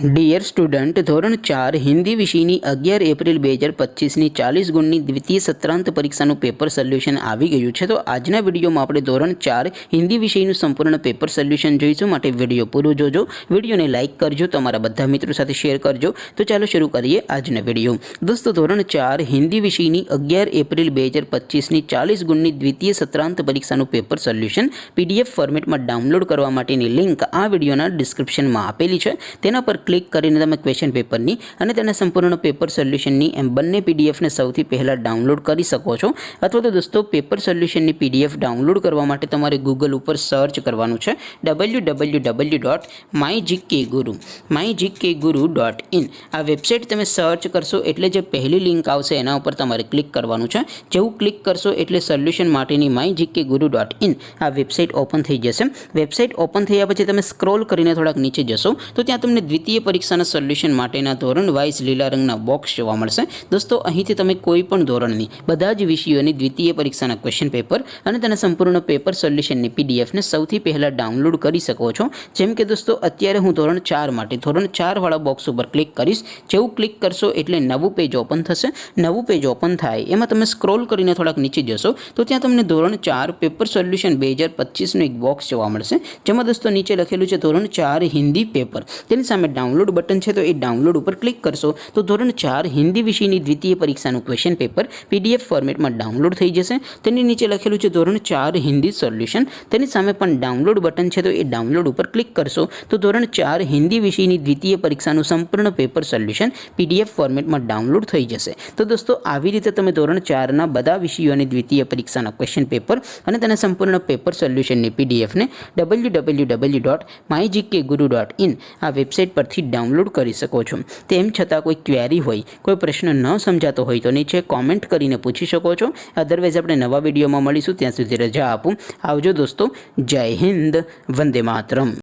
Dear student, ધોરણ 4 હિન્દી વિષયની 11 April 2025ની 40 ગુણની દ્વિતીય સત્રાંત પરીક્ષાનું પેપર સોલ્યુશન આવી ગયું છે। તો આજના વિડીયોમાં આપણે ધોરણ 4 હિન્દી વિષયનું સંપૂર્ણ પેપર સોલ્યુશન જોઈશું। માટે વિડીયો પૂરો જોજો, વિડીયોને લાઇક કરજો, તમારા બધા મિત્રો સાથે શેર કરજો। તો ચાલો શરૂ કરીએ આજનો વિડીયો। દોસ્તો, ધોરણ 4 હિન્દી વિષયની 11 એપ્રિલ 2025ની 40 ગુણની દ્વિતીય સત્રાંત પરીક્ષાનું પેપર સોલ્યુશન PDF ફોર્મેટમાં ડાઉનલોડ કરવા માટેની લિંક આ વિડીયોના ડિસ્ક્રિપ્શનમાં આપેલી છે। તેના પર ક્લિક કરીને તમે ક્વેશ્ચન પેપરની અને તેના સંપૂર્ણ પેપર સોલ્યુશનની એમ બંને પીડીએફને સૌથી પહેલાં ડાઉનલોડ કરી શકો છો। અથવા તો દોસ્તો, પેપર સોલ્યુશનની PDF ડાઉનલોડ કરવા માટે તમારે ગૂગલ ઉપર સર્ચ કરવાનું છે www.mygkguru.in। આ વેબસાઇટ તમે સર્ચ કરશો એટલે જે પહેલી લિંક આવશે એના ઉપર તમારે ક્લિક કરવાનું છે। જેવું ક્લિક કરશો એટલે સોલ્યુશન માટેની mygkguru.in આ વેબસાઇટ ઓપન થઈ જશે। વેબસાઇટ ઓપન થયા પછી તમે સ્ક્રોલ કરીને થોડાક નીચે જશો તો ત્યાં તમને દ્વિતીય પરીક્ષાના સોલ્યુશન માટેના ધોરણ વાઇઝ લીલા રંગના બોક્સ જોવા મળશે। દોસ્તો, અહીંથી તમે કોઈ પણ ધોરણની બધા જ વિષયોની દ્વિતીય પરીક્ષાના ક્વેશ્ચન પેપર અને તેના સંપૂર્ણ પેપર સોલ્યુશનની પીડીએફને સૌથી પહેલાં ડાઉનલોડ કરી શકો છો। જેમ કે દોસ્તો, અત્યારે હું ધોરણ 4 માટે ધોરણ 4 વાળા બોક્સ ઉપર ક્લિક કરીશ। જેવું ક્લિક કરશો એટલે નવું પેજ ઓપન થશે। નવું પેજ ઓપન થાય એમાં તમે સ્ક્રોલ કરીને થોડાક નીચે જશો તો ત્યાં તમને ધોરણ 4 પેપર સોલ્યુશન 2025નું એક બોક્સ જોવા મળશે। જેમાં દોસ્તો નીચે લખેલું છે ધોરણ 4 હિન્દી પેપર। તેની સામે ડાઉનલોડ બટન છે, તો એ ડાઉનલોડ ઉપર ક્લિક કરશો તો ધોરણ 4 હિન્દી વિષયની દ્વિતીય પરીક્ષાનું ક્વેશ્ચન પેપર PDF ફોર્મેટમાં ડાઉનલોડ થઈ જશે। તેની નીચે લખેલું છે ધોરણ 4 હિન્દી સોલ્યુશન। તેની સામે પણ ડાઉનલોડ બટન છે, તો એ ડાઉનલોડ ઉપર ક્લિક કરશો તો ધોરણ 4 હિન્દી વિષયની દ્વિતીય પરીક્ષાનું સંપૂર્ણ પેપર સોલ્યુશન PDF ફોર્મેટમાં ડાઉનલોડ થઈ જશે। તો દોસ્તો, આવી રીતે તમે ધોરણ 4ના બધા વિષયોની દ્વિતીય પરીક્ષાના ક્વેશ્ચન પેપર અને તેના સંપૂર્ણ પેપર સોલ્યુશનની PDFને www.mygkguru.in આ વેબસાઇટ પરથી ડાઉનલોડ કરી શકો છો। તેમ છતાં કોઈ ક્વેરી હોય, કોઈ પ્રશ્ન ન સમજાતો હોય તો નીચે કોમેન્ટ કરીને પૂછી શકો છો। અધરવાઇઝ આપણે નવા વિડીયોમાં મળીશું, ત્યાં સુધી રજા આપું। આવજો દોસ્તો, જય હિન્દ, વંદે માતરમ।